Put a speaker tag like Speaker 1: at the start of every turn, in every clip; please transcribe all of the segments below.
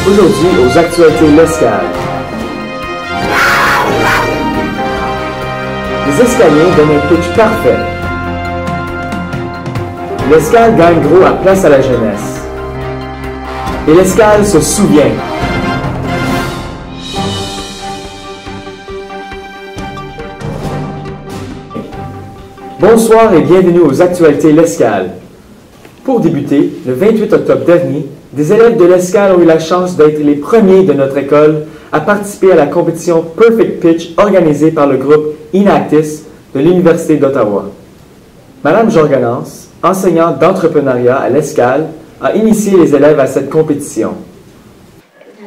Speaker 1: Aujourd'hui, aux actualités L'Escale. Les Escaliers donnent un pitch parfait. L'Escale gagne gros à Place à la jeunesse. Et l'Escale se souvient. Bonsoir et bienvenue aux actualités L'Escale. Pour débuter, le 28 octobre dernier, des élèves de l'Escale ont eu la chance d'être les premiers de notre école à participer à la compétition Perfect Pitch organisée par le groupe Inactis de l'Université d'Ottawa. Madame Jorganance, enseignante d'entrepreneuriat à l'Escale, a initié les élèves à cette compétition.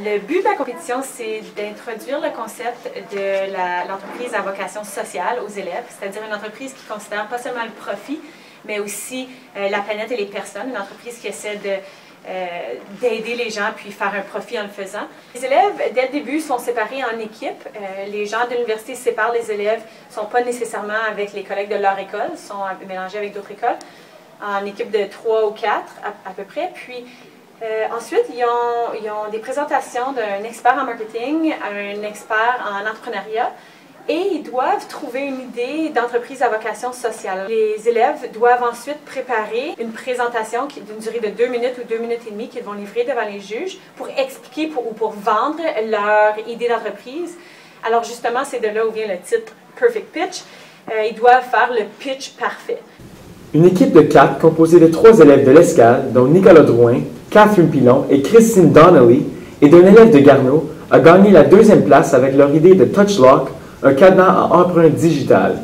Speaker 2: Le but de la compétition, c'est d'introduire le concept de l'entreprise à vocation sociale aux élèves, c'est-à-dire une entreprise qui considère pas seulement le profit, mais aussi la planète et les personnes, une entreprise qui essaie d'aider les gens puis faire un profit en le faisant. Les élèves, dès le début, sont séparés en équipes. Les gens de l'université séparent les élèves, ne sont pas nécessairement avec les collègues de leur école, sont mélangés avec d'autres écoles, en équipe de 3 ou 4 à peu près. Puis ensuite, ils ont des présentations d'un expert en marketing, un expert en entrepreneuriat, et ils doivent trouver une idée d'entreprise à vocation sociale. Les élèves doivent ensuite préparer une présentation d'une durée de 2 minutes ou 2 minutes et demie qu'ils vont livrer devant les juges pour expliquer ou pour vendre leur idée d'entreprise. Alors justement, c'est de là où vient le titre Perfect Pitch. Ils doivent faire le pitch parfait.
Speaker 1: Une équipe de 4 composée de 3 élèves de l'Escale, dont Nicolas Drouin, Catherine Pilon et Christine Donnelly, et d'un élève de Garneau, a gagné la 2e place avec leur idée de TouchLock, un cadenas à empreinte digitale.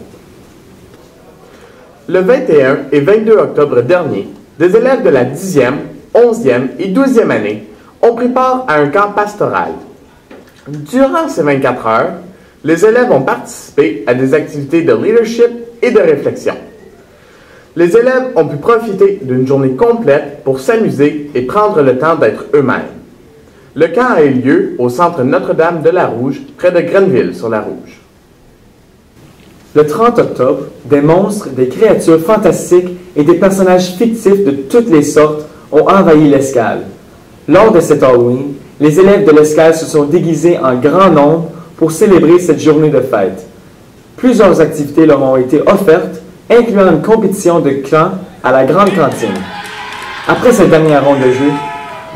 Speaker 3: Le 21 et 22 octobre dernier, des élèves de la 10e, 11e et 12e année ont pris part à un camp pastoral. Durant ces 24 heures, les élèves ont participé à des activités de leadership et de réflexion. Les élèves ont pu profiter d'une journée complète pour s'amuser et prendre le temps d'être eux-mêmes. Le camp a eu lieu au centre Notre-Dame de la Rouge, près de Grenville-sur-la-Rouge.
Speaker 1: Le 30 octobre, des monstres, des créatures fantastiques et des personnages fictifs de toutes les sortes ont envahi l'Escale. Lors de cet Halloween, les élèves de l'Escale se sont déguisés en grand nombre pour célébrer cette journée de fête. Plusieurs activités leur ont été offertes, incluant une compétition de clans à la grande cantine. Après cette dernière ronde de jeu,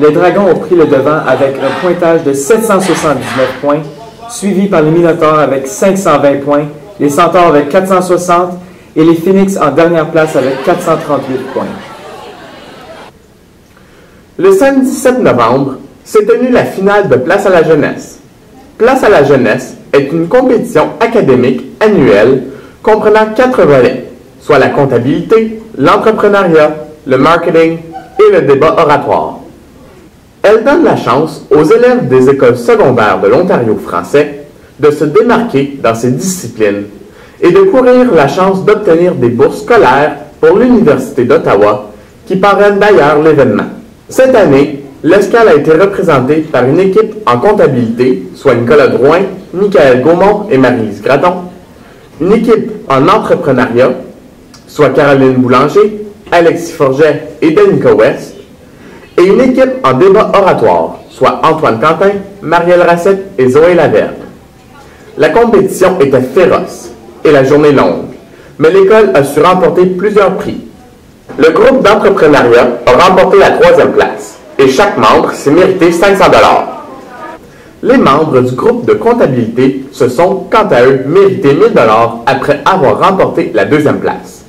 Speaker 1: les Dragons ont pris le devant avec un pointage de 779 points, suivi par les Minotaures avec 520 points, les Centaures avec 460 et les Phoenix en dernière place avec 438 points.
Speaker 3: Le samedi 7 novembre, s'est tenue la finale de Place à la jeunesse. Place à la jeunesse est une compétition académique annuelle comprenant 4 volets, soit la comptabilité, l'entrepreneuriat, le marketing et le débat oratoire. Elle donne la chance aux élèves des écoles secondaires de l'Ontario français de se démarquer dans ces disciplines et de courir la chance d'obtenir des bourses scolaires pour l'Université d'Ottawa, qui parraine d'ailleurs l'événement. Cette année, l'Escale a été représentée par une équipe en comptabilité, soit Nicolas Drouin, Michael Gaumont et Marie-Lise Gradon, une équipe en entrepreneuriat, soit Caroline Boulanger, Alexis Forget et Danica West, et une équipe en débat oratoire, soit Antoine Quentin, Marielle Racette et Zoé Laverne. La compétition était féroce et la journée longue, mais l'école a su remporter plusieurs prix. Le groupe d'entrepreneuriat a remporté la 3e place et chaque membre s'est mérité 500 $. Les membres du groupe de comptabilité se sont, quant à eux, mérités 1 000 $ après avoir remporté la 2e place.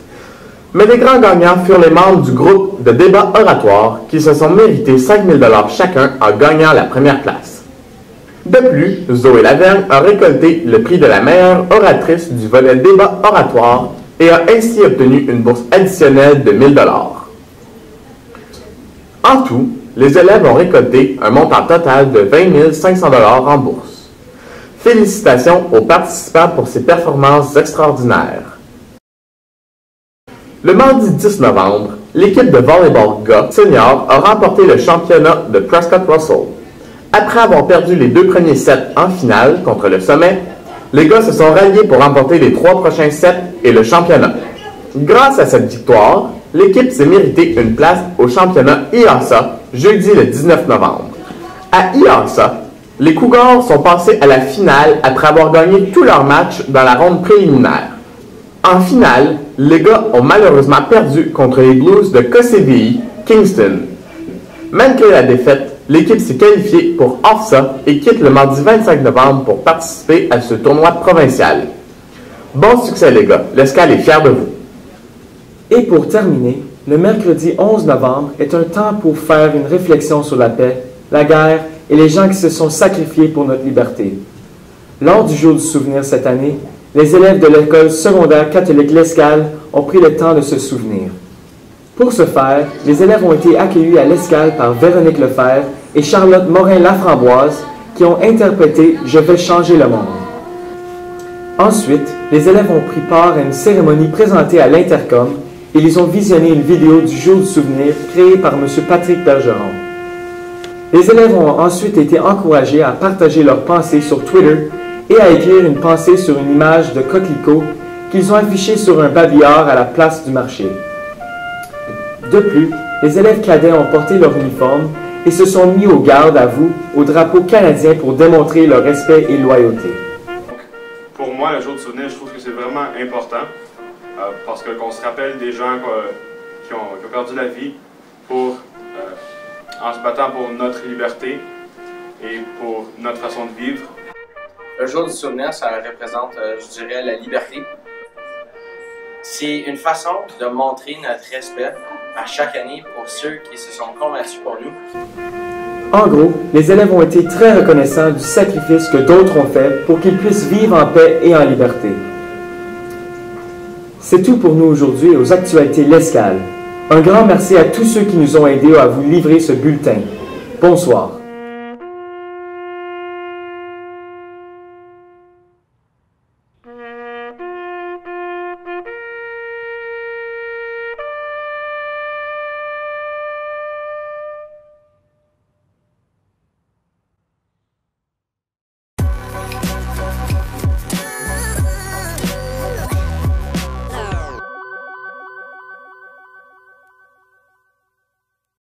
Speaker 3: Mais les grands gagnants furent les membres du groupe de débat oratoire qui se sont mérités 5 000 $ chacun en gagnant la 1re place. De plus, Zoé Laverne a récolté le prix de la meilleure oratrice du volet débat oratoire et a ainsi obtenu une bourse additionnelle de 1 000 $. En tout, les élèves ont récolté un montant total de 20 500 $ en bourse. Félicitations aux participants pour ces performances extraordinaires. Le mardi 10 novembre, l'équipe de volleyball gars senior a remporté le championnat de Prescott Russell. Après avoir perdu les 2 premiers sets en finale contre le Sommet, les gars se sont ralliés pour remporter les 3 prochains sets et le championnat. Grâce à cette victoire, l'équipe s'est mérité une place au championnat IASA jeudi le 19 novembre. À IASA, les Cougars sont passés à la finale après avoir gagné tous leurs matchs dans la ronde préliminaire. En finale, les gars ont malheureusement perdu contre les Blues de KCVI, Kingston. Malgré la défaite, l'équipe s'est qualifiée pour OFSA et quitte le mardi 25 novembre pour participer à ce tournoi provincial. Bon succès les gars, l'Escale est fier de vous.
Speaker 1: Et pour terminer, le mercredi 11 novembre est un temps pour faire une réflexion sur la paix, la guerre et les gens qui se sont sacrifiés pour notre liberté. Lors du jour du souvenir cette année, les élèves de l'école secondaire catholique L'Escale ont pris le temps de se souvenir. Pour ce faire, les élèves ont été accueillis à L'Escale par Véronique Lefebvre et Charlotte Morin-Laframboise qui ont interprété « Je vais changer le monde ». Ensuite, les élèves ont pris part à une cérémonie présentée à l'Intercom et ils ont visionné une vidéo du jour du souvenir créée par M. Patrick Bergeron. Les élèves ont ensuite été encouragés à partager leurs pensées sur Twitter et à écrire une pensée sur une image de coquelicot qu'ils ont affichée sur un babillard à la place du marché. De plus, les élèves cadets ont porté leur uniforme et se sont mis au garde à vous au drapeau canadien pour démontrer leur respect et loyauté.
Speaker 4: Pour moi, le jour du souvenir, je trouve que c'est vraiment important parce qu'on se rappelle des gens qui ont perdu la vie en se battant pour notre liberté et pour notre façon de vivre.
Speaker 5: Le jour du souvenir, ça représente, je dirais, la liberté. C'est une façon de montrer notre respect à chaque année pour ceux qui se sont combattus pour nous.
Speaker 1: En gros, les élèves ont été très reconnaissants du sacrifice que d'autres ont fait pour qu'ils puissent vivre en paix et en liberté. C'est tout pour nous aujourd'hui aux actualités L'Escale. Un grand merci à tous ceux qui nous ont aidés à vous livrer ce bulletin. Bonsoir.